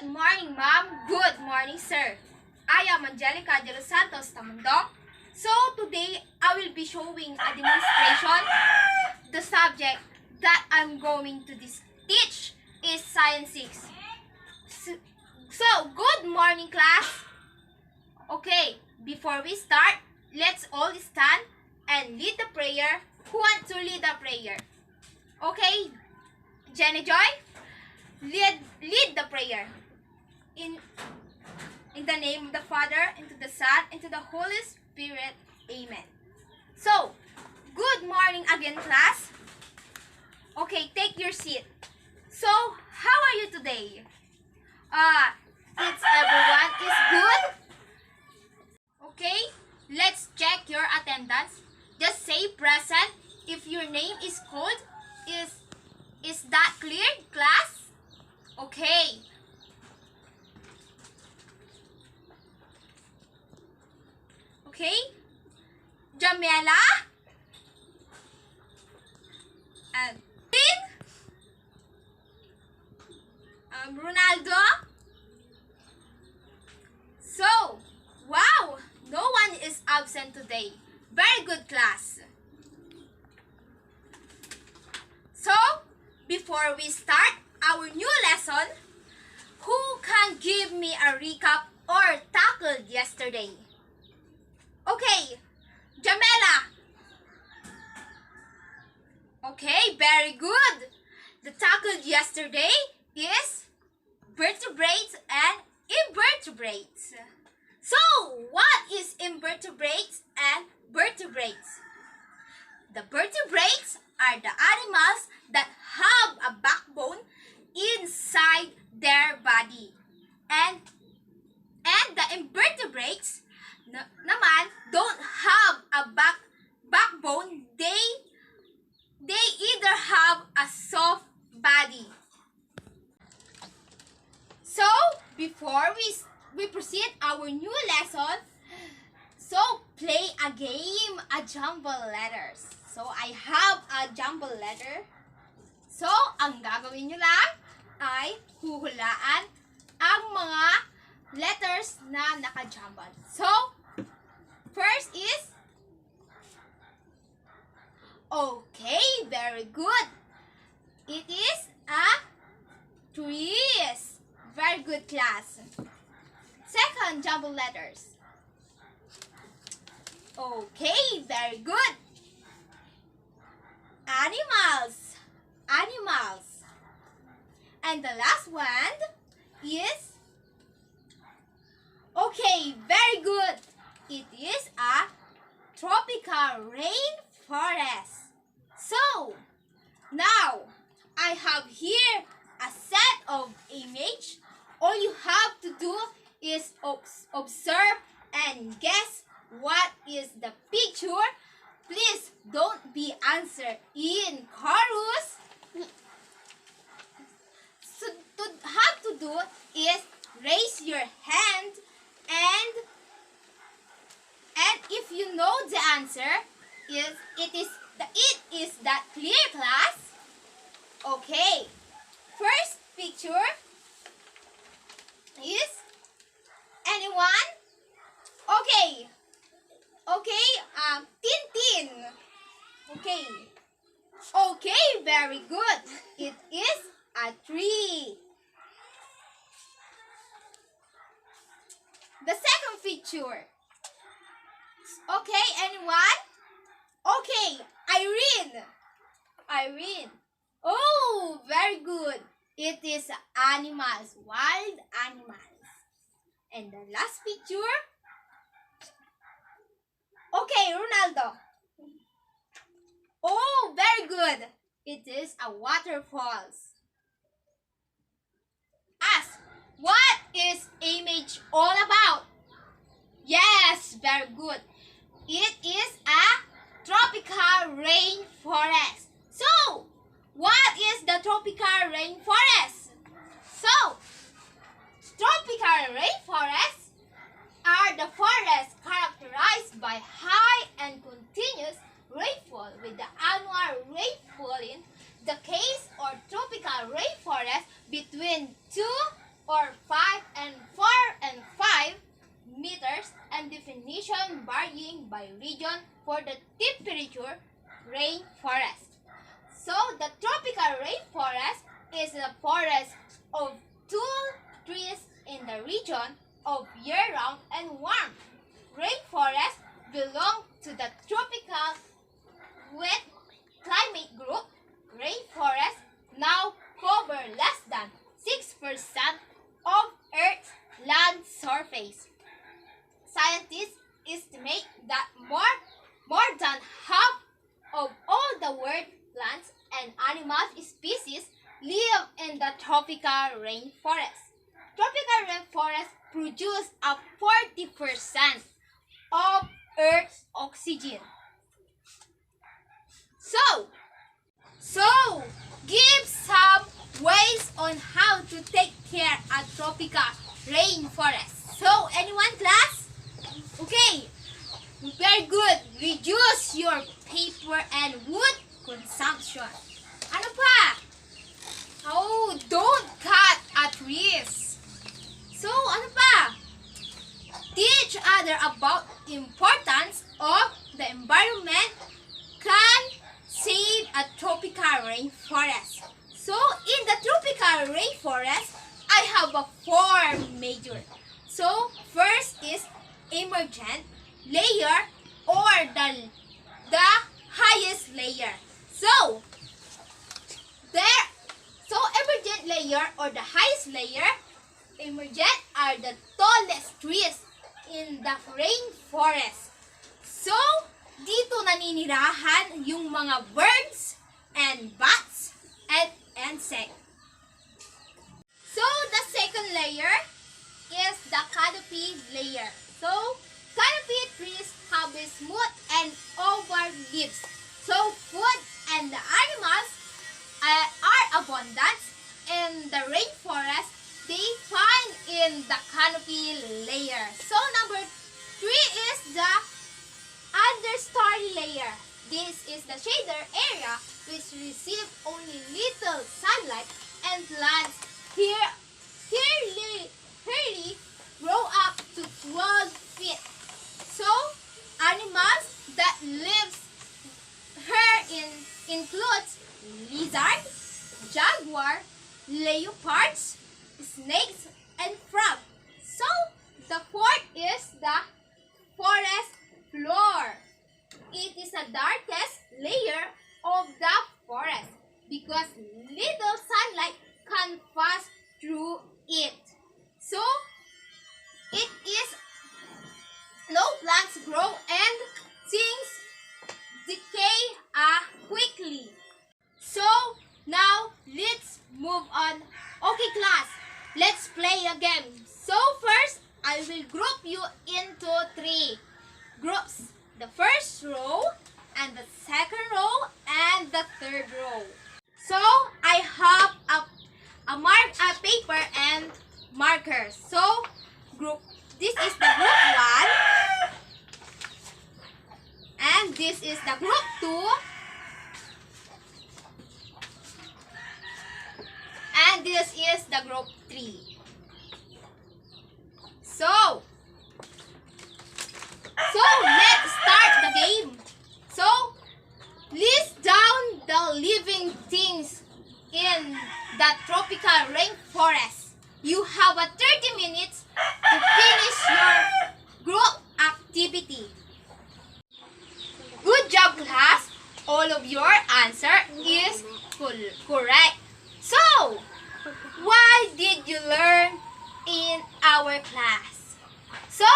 morning, ma'am. Good morning, sir. I am Angelica de D.Tamondong. So today I will be showing a demonstration. The subject that I'm going to teach is Science 6. So good morning, class. Okay, before we start, let's all stand and lead the prayer. Who wants to lead the prayer? Okay, Jenny Joy, lead the prayer. In the name of the Father, and to the Son, and to the Holy Spirit. Amen. So, good morning again, class. Okay, take your seat. So, how are you today? It's everyone is good? Okay, let's check your attendance. Just say present if your name is called. Is that clear, class? Okay. Okay, Jamela and Ronaldo. So, wow, no one is absent today. Very good, class. So, before we start our new lesson, who can give me a recap or tackled yesterday? Okay, Jamela. Okay, very good. The tackled yesterday is vertebrates and invertebrates. So, what is invertebrates and vertebrates? The vertebrates are the animals that have a backbone inside their body. And the invertebrates naman don't have a backbone. They either have a soft body. So, before we proceed our new lesson, so play a game, a jumble letters. So, I have a jumble letter. So, ang gagawin nyo lang ay huhulaan ang mga letters na nakajumble. So, first is, okay, very good. It is a trees. Very good, class. Second, jumble letters. Okay, very good. Animals. Animals. And the last one is, okay, very good. It is a tropical rainforest. So, now, I have here a set of images. All you have to do is observe and guess what is the picture. Please don't be answer in chorus. So, have to do is raise your hand and if you know the answer, it is that clear, class? Okay. First picture is anyone? Okay. Okay, Tintin. Okay. Okay, very good. It is a tree. The second picture. Okay, anyone? Okay, Irene. Irene. Oh, very good. It is animals, wild animals. And the last picture. Okay, Ronaldo. Oh, very good. It is a waterfalls. Ask, what is image all about? Yes, very good. It is a tropical rainforest. So, what is the tropical rainforest? So, tropical rainforests are the forests characterized by high and continuous rainfall with the annual rainfall in the case or tropical rainforest between 2 or 5 region for the temperature rainforest. So, the tropical rainforest is a forest of tall trees in the region of year-round and warm. Rainforests belong to the tropical wet climate group. Rainforests now cover less than 6% of Earth's land surface. Scientists estimate that more than half of all the world plants and animal species live in the tropical rainforest. Tropical rainforests produce a 40% of Earth's oxygen. So, give some ways on how to take care of tropical rainforest. So, anyone, class? Okay, very good. Reduce your paper and wood consumption. Ano pa? Oh, don't cut trees. So, ano pa? Teach other about the importance of the environment can save a tropical rainforest. So, in the tropical rainforest, I have a 4 major. So, first is emergent layer or the highest layer. So, emergent layer or the highest layer, emergent are the tallest trees in the rainforest. So, dito naninirahan yung mga birds and bats and insects. So, the second layer is the canopy layer. So, canopy trees have a smooth and oval leaves. So, food and the animals are abundant in the rainforest. They find in the canopy layer. So, number 3 is the understory layer. This is the shader area which receive only little sunlight and plants here grow up to 12 feet. So, animals that lives here includes lizard, jaguar, leopards, snakes, and frog. So, the fourth is the forest floor. It is the darkest layer of the forest because little sunlight can pass through it. So, it is no plants grow and things decay quickly. So, now let's move on. Okay, class, let's play a game. So, first, I will group you into 3 groups. The first row, and the second row, and the third row. So, I have a paper and markers. So, this is the group 1, and this is the group 2, and this is the group 3. So, let's start the game. So, list down the living things in the tropical rainforest. You have 30 minutes to finish your group activity. Good job, class. All of your answer is correct. So, what did you learn in our class? So,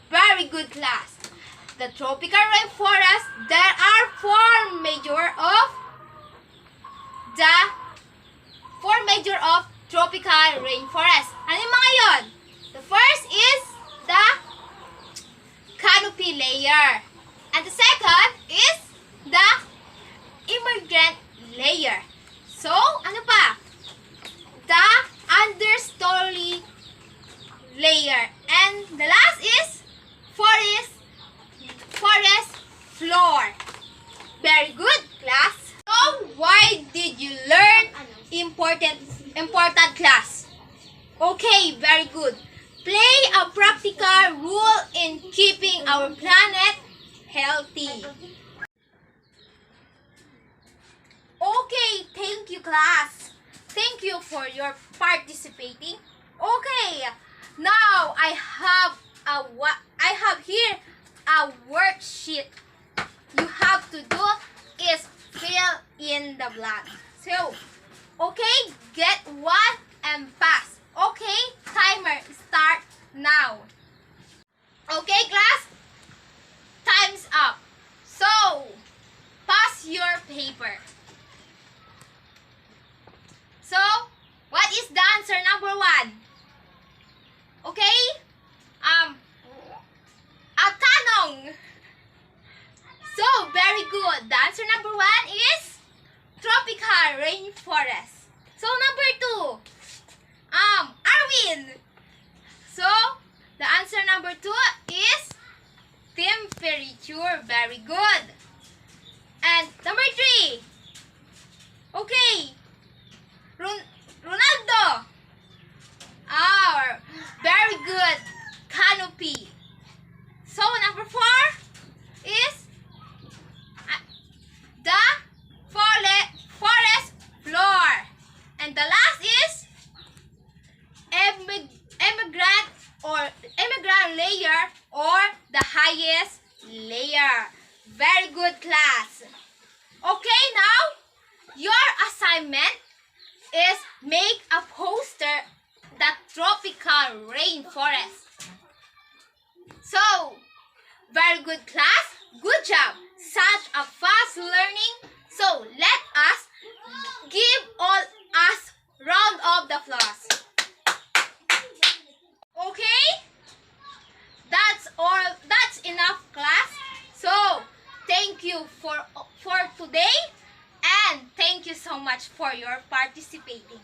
very good, class. The tropical rainforest, there are 4 major of tropical rainforest. Ano yung mga yun? The first is the canopy layer. And the second is the emergent layer. So, ano pa? The understory layer. And the last is forest floor. Very good, class. So, why did you learn important class? Okay, very good. Play a practical role in keeping our planet healthy. Okay, thank you class. Thank you for your participating. Okay, now I have here a worksheet. You have to do is fill in the blank. So, okay, get one and pass. Okay, timer start now. Okay class, time's up. So, pass your paper. So, what is the answer number 1? Okay? A tanong. So, very good. The answer number 1 is tropical rainforest. So, number 2, Arwin. So, the answer number 2 is temperature. Very good. And number 3, okay, Ronaldo. Very good. Canopy. So, number 4 is the forest floor. And the last is immigrant layer or the highest layer. Very good class. Okay, now your assignment is make a poster the tropical rainforest. So, very good class. Good job. Such a fast learning. So, let us give all us round of the applause. Okay? That's all. That's enough class. So, thank you for today and thank you so much for your participating.